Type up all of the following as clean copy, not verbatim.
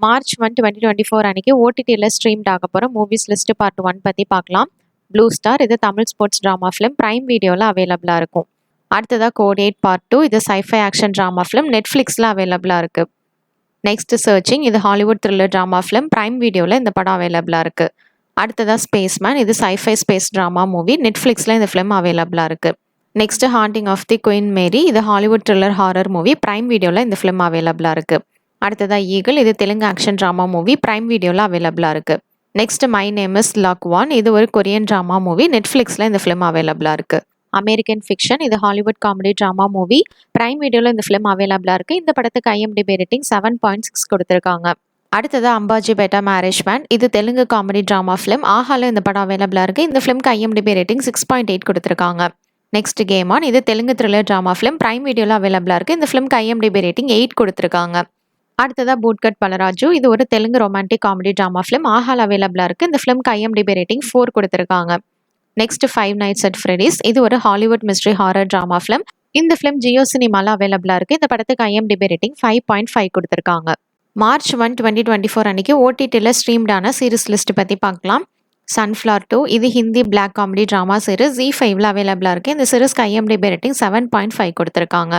March 1, 2024 அன்னைக்கு ஓடிடியில் ஸ்ட்ரீம்ட் ஆக போகிற மூவிஸ் லிஸ்ட் பார்ட் 1 பற்றி பார்க்கலாம். ப்ளூ ஸ்டார் இது Tamil sports drama film prime வீடியோவில் அவைலபிளாக இருக்கும். அடுத்ததாக கோட் 8 பார்ட் 2 இது சைஃபை ஆக்ஷன் ட்ராமா ஃபிலிம் நெட்ஃப்ளிக்ஸில் அவைலபிளாக இருக்குது. நெக்ஸ்ட் சர்ச்சிங் இது Hollywood thriller drama film prime வீடியோவில் இந்த படம் அவைலபிளாக இருக்குது. அடுத்ததாக ஸ்பேஸ்மேன் இது சைஃபை ஸ்பேஸ் ட்ராமா மூவி நெட்ஃப்ளிக்ஸில் இந்த ஃபிலிம் அவைலபிளாக இருக்குது. Next haunting of the queen Mary இது Hollywood thriller horror movie prime வீடியோவில் இந்த ஃபிலிம் அவைலபிளாக இருக்குது. அடுத்ததாக ஈகிள் இது Telugu action drama movie prime வீடியோவில் அவைலபிளாக இருக்குது. நெக்ஸ்ட் மை நேம் இஸ் லக்வான் இது ஒரு கொரியன் ட்ராமா மூவி நெட்ஃப்ளிக்ஸில் இந்த ஃபிலிம் அவைலபிளாக இருக்குது. அமெரிக்கன் ஃபிக்ஷன் இது Hollywood comedy drama movie prime வீடியோவில் இந்த ஃபிலிம் அவைலபிளாக இருக்குது. இந்த படத்துக்கு IMDb ரேட்டிங் 7.6 கொடுத்துருக்காங்க. அடுத்ததாக அம்பாஜி பேட்டா மேரேஜ் பேண்ட் இது தெலுங்கு காமெடி ட்ராமா ஃபிலிம் ஆஹால இந்த படம் அவைலபிளாக இருக்குது. இந்த ஃபிலிம்க்கு IMDb ரேட்டிங் 6.8 கொடுத்துருக்காங்க. நெக்ஸ்ட் கேம் ஆன் இது Telugu thriller drama film prime வீடியோவில் அவைலபிளாக இருக்குது. இந்த ஃபிலிம்க்கு IMDb ரேட்டிங் 8 கொடுத்துருக்காங்க. அடுத்ததாக பூட்கட் பலராஜு இது ஒரு Telugu romantic comedy drama film ஆஹால் அவைலபிளாக இருக்குது. இந்த ஃபிலிம்க்கு IMDb ரேட்டிங் 4 கொடுத்துருக்காங்க. Next five nights at Freddy's இது ஒரு Hollywood mystery horror drama film. இந்த ஃபிலிம் ஜியோ சினிமாவில் அவைலபிளாக இருக்குது. இந்த படத்துக்கு IMDb ரேட்டிங் 5.5 கொடுத்துருக்காங்க. மார்ச் 1, 2024 அன்னைக்கு ஓடிடியில் ஸ்ட்ரீம்டான சீரிஸ் லிஸ்ட் பற்றி பார்க்கலாம். சன்ஃப்ளவர் 2 இது Hindi black comedy drama series Z5ல் அவைலபிளாக இருக்குது. இந்த சீரிஸ்க்கு IMDb ரேட்டிங் 7.5 கொடுத்துருக்காங்க.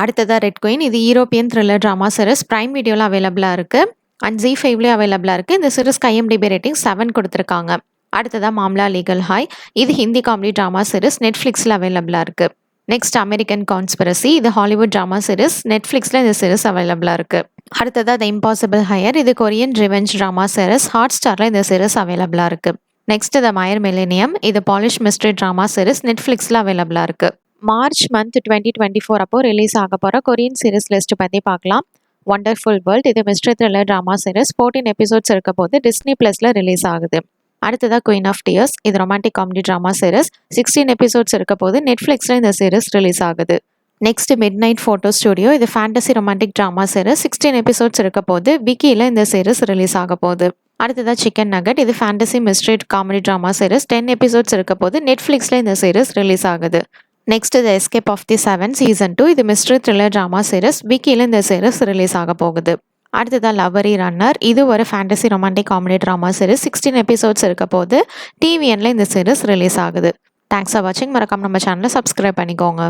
அடுத்ததாக ரெட் குயின் இது European thriller drama series prime வீடியோவில் அவைலபிளாக இருக்குது அண்ட் Z5லேயே அவைலபிளாக இருக்குது. இந்த சீரிஸ்க்கு IMDb ரேட்டிங் 7 கொடுத்துருக்காங்க. அடுத்ததாக மாம்லா லீகல் ஹாய் இது ஹிந்தி காமெடி ட்ராமா சீரிஸ் நெட்ஃப்ளிக்ஸில் அவைலபிளாக இருக்குது. நெக்ஸ்ட் அமெரிக்கன் கான்ஸ்பிரசி இது ஹாலிவுட் ட்ராமா சீரிஸ் நெட்ஃப்ளிக்ஸில் இந்த சீரிஸ் அவைலபிளாக இருக்குது. அடுத்ததாக த இம்பாசிபிள் ஹையர் இது Korean revenge drama series hot ஸ்டாரில் இந்த சீரிஸ் அவைலபிளாக இருக்குது. நெக்ஸ்ட் த மயர் மில்லேனியம் இது பாலிஷ் மிஸ்ட்ரி ட்ராமா சீரிஸ் நெட்ஃப்ளிக்ஸில் அவைலபிளாக இருக்குது. மார்ச் மந்த் 2024 அப்போ ரிலீஸ் ஆக போகிற கொரியன் சீரிஸ் லிஸ்ட் பற்றி பார்க்கலாம். ஒண்டர்ஃபுல் வேர்ல்ட் இது mystery thriller drama series 14 episodes இருக்க போது டிஸ்னி ப்ளஸில் ரிலீஸ் ஆகுது. அடுத்ததாக குயின் ஆஃப் டியர்ஸ் இது romantic comedy drama series 16 episodes இருக்க போது நெட்ஃப்ளிக்ஸில் இந்த சீரிஸ் ரிலீஸ் ஆகுது. Next midnight photo studio இது fantasy romantic drama series 16 episodes இருக்க போது விக்கியில் இந்த சீரிஸ் ரிலீஸ் ஆக போகுது. அடுத்ததாக சிக்கன் நகட் இது fantasy mystery comedy drama series 10 episodes இருக்க போது நெட்ஃப்ளிக்ஸில் இந்த சீரிஸ் ரிலீஸ் ஆகுது. Next the escape of the 7 season 2 இது மிஸ்ட்ரி த்ரில்லர் ட்ராமா சீரிஸ் விக்கியில் இந்த சீரிஸ் ரிலீஸ் ஆக போகுது. அடுத்ததாக லவ்வரி ரன்னர் இது ஒரு fantasy romantic comedy drama series 16 episodes இருக்க போது TVNல இந்த சீரிஸ் ரிலீஸ் ஆகுது. தேங்க்ஸ் ஃபார் வாட்சிங். மறக்காம நம்ம சேனலை சப்ஸ்கிரைப் பண்ணிக்கோங்க.